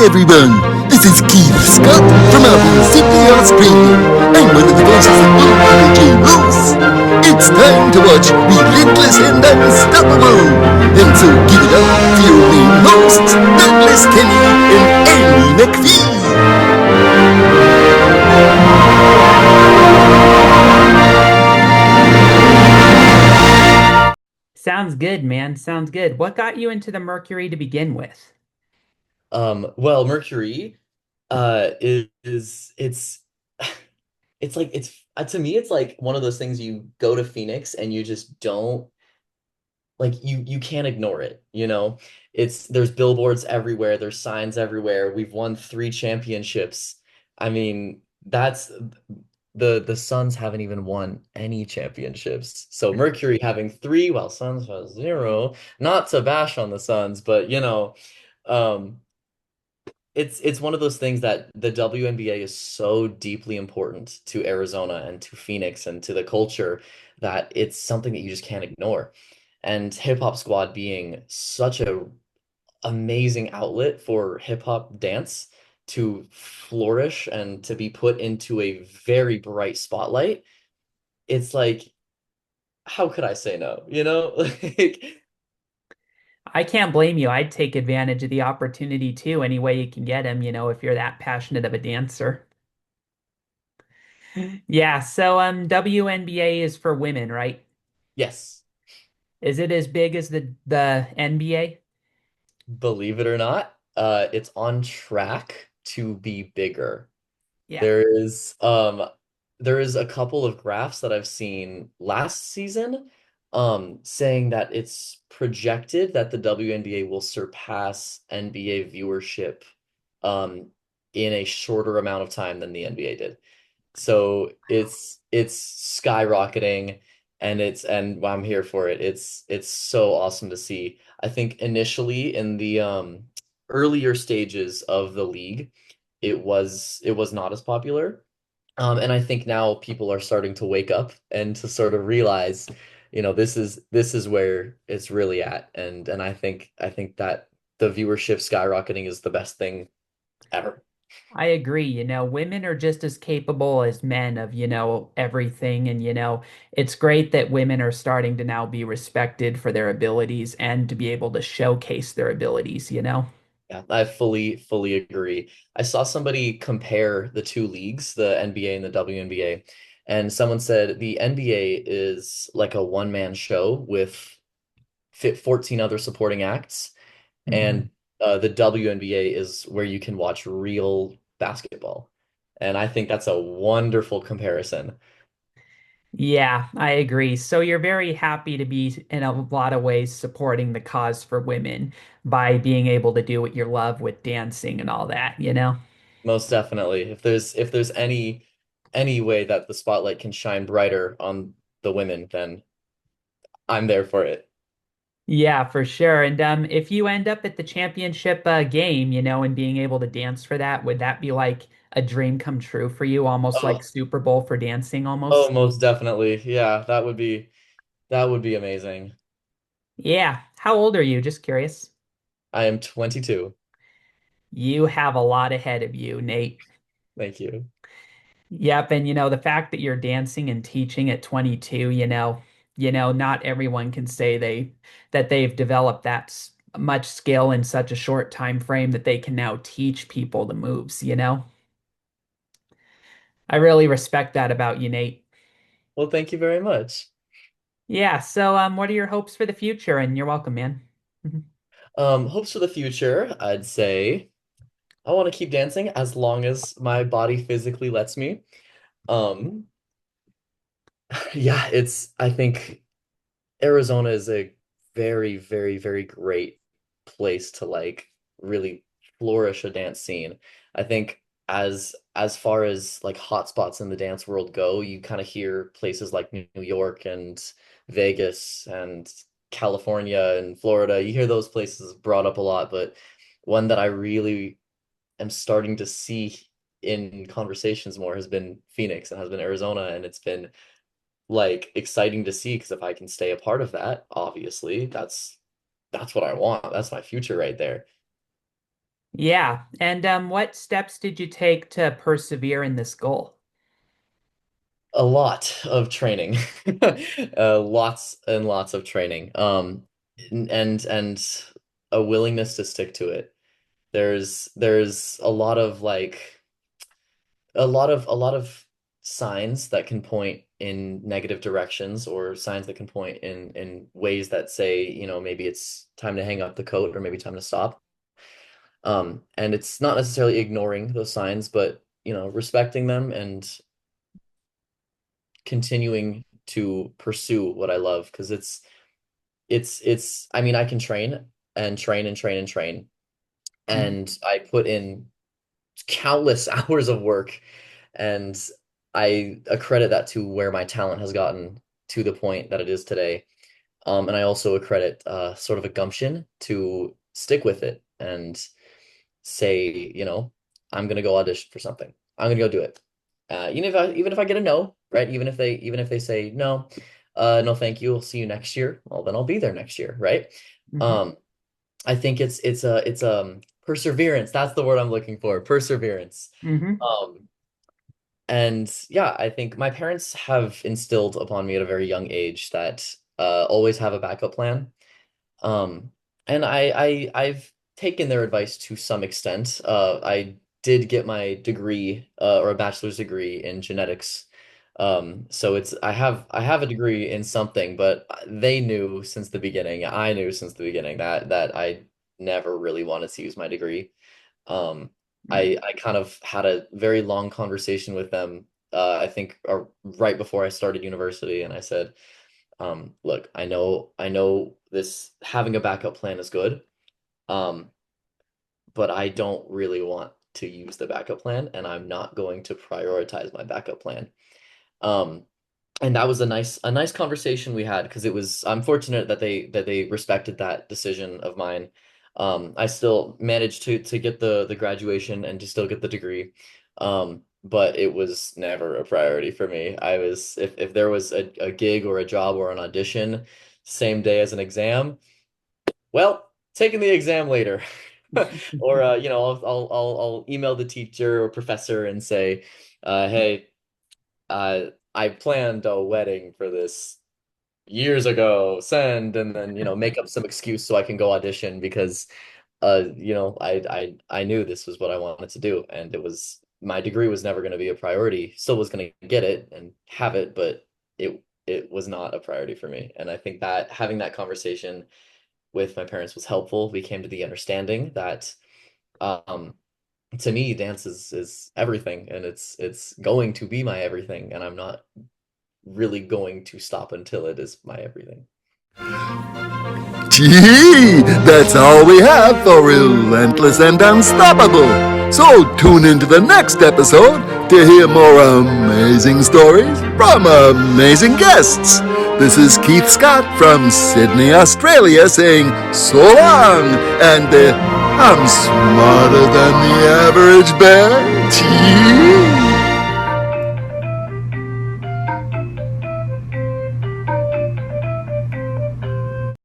everyone, this is Keith Scott from Apple City, Australia. I'm one of the voices that will make you loose. It's time to watch Relentless and Unstoppable. And so give it up for your main hosts, Douglas Kelly and Andy McPhee. Sounds good, man. Sounds good. What got you into the Mercury to begin with? Well, Mercury, is it's like it's to me it's like one of those things you go to Phoenix and you just don't like you can't ignore it, you know? There's billboards everywhere, there's signs everywhere. We've won 3 championships. I mean, that's the Suns haven't even won any championships. So Mercury having 3 while Suns has 0, not to bash on the Suns, but um it's one of those things that the WNBA is so deeply important to Arizona and to Phoenix and to the culture that it's something that you just can't ignore. And Hip Hop Squad being such a amazing outlet for hip hop dance to flourish and to be put into a very bright spotlight, it's like, how could I say no? You know? Like, I can't blame you. I'd take advantage of the opportunity too, any way you can get him, if you're that passionate of a dancer. Yeah, so WNBA is for women, right? yes, Is it as big as the NBA? believe it or not, it's on track to be bigger. Yeah. There is um there is a couple of graphs that I've seen last season saying that it's projected that the WNBA will surpass NBA viewership um in a shorter amount of time than the NBA did. So it's skyrocketing and I'm here for it. It's so awesome to see. I think initially in the earlier stages of the league, it was not as popular. And I think now people are starting to wake up and to sort of realize, this is where it's really at. And I think that the viewership skyrocketing is the best thing ever. I agree. Women are just as capable as men of, everything. And, it's great that women are starting to now be respected for their abilities and to be able to showcase their abilities. Yeah, I fully agree. I saw somebody compare the two leagues, the NBA and the WNBA, and someone said the NBA is like a one-man show with 14 other supporting acts, Mhm. and the WNBA is where you can watch real basketball. And I think that's a wonderful comparison. Yeah, I agree. So you're very happy to be, in a lot of ways, supporting the cause for women by being able to do what you love with dancing and all that? Most definitely. If there's any way that the spotlight can shine brighter on the women, then I'm there for it. Yeah, for sure. And if you end up at the championship game, and being able to dance for that, would that be like a dream come true for you? Almost like Oh, Super Bowl for dancing, oh, almost? most definitely. Yeah, that would be amazing. Yeah. How old are you? Just curious. I am 22. You have a lot ahead of you, Nate. Thank you. Yep, and the fact that you're dancing and teaching at 22, not everyone can say that they've developed much skill in such a short time frame that they can now teach people the moves. I really respect that about you, Nate. Well, thank you very much. Yeah, so what are your hopes for the future? And you're welcome, man. Mhm. Hopes for the future, I'd say I want to keep dancing as long as my body physically lets me. Um, yeah, I think Arizona is a very, very, very great place to like really flourish a dance scene. I think as far as like hotspots in the dance world go, you kind of hear places like New York and Vegas and California and Florida. You hear those places brought up a lot, but one that I really am starting to see in conversations more has been Phoenix and has been Arizona, and it's been like exciting to see because if I can stay a part of that, obviously, that's what I want. That's my future right there. Yeah. And what steps did you take to persevere in this goal? A lot of training, lots and lots of training, and a willingness to stick to it. There's a lot of like a lot of signs that can point in negative directions or signs that can point in ways that say, maybe it's time to hang up the coat or maybe time to stop. And it's not necessarily ignoring those signs, but respecting them and continuing to pursue what I love because it's I mean I can train and train and train and train Mhm. and I put in countless hours of work and I accredit that to where my talent has gotten to the point that it is today. And I also accredit sort of a gumption to stick with it and say, I'm gonna go audition for something. I'm gonna go do it. Even if I get a no, right? Even if they say no, no, thank you. I'll see you next year. Well, then I'll be there next year, right? Mhm. Um, I think it's perseverance. That's the word I'm looking for. Perseverance. Mhm. Um, and yeah, I think my parents have instilled upon me at a very young age that always have a backup plan. Um, and I've taken their advice to some extent. I did get my degree, or a bachelor's degree in genetics. So I have a degree in something, but they knew since the beginning, I knew since the beginning that I never really wanted to use my degree. Um, Mm. I kind of had a very long conversation with them, I think right before I started university, and I said, look, I know this having a backup plan is good, um, but I don't really want to use the backup plan, and I'm not going to prioritize my backup plan. Um, and that was a nice conversation we had because I'm fortunate that they respected that decision of mine. I still managed to get the graduation and to still get the degree. But it was never a priority for me. If there was a gig or a job or an audition same day as an exam, well, taking the exam later. Or I'll email the teacher or professor and say, hey, I planned a wedding for this years ago, send, and then, make up some excuse so I can go audition because, I knew this was what I wanted to do. And my degree was never going to be a priority. Still was going to get it and have it, but it was not a priority for me. And I think that having that conversation with my parents was helpful. We came to the understanding that, um, to me, dance is everything, and it's going to be my everything, and I'm not really going to stop until it is my everything. Gee, that's all we have for Relentless and Unstoppable. So tune into the next episode to hear more amazing stories from amazing guests. This is Keith Scott from Sydney, Australia saying so long and I'm smarter than the average bear. Gee.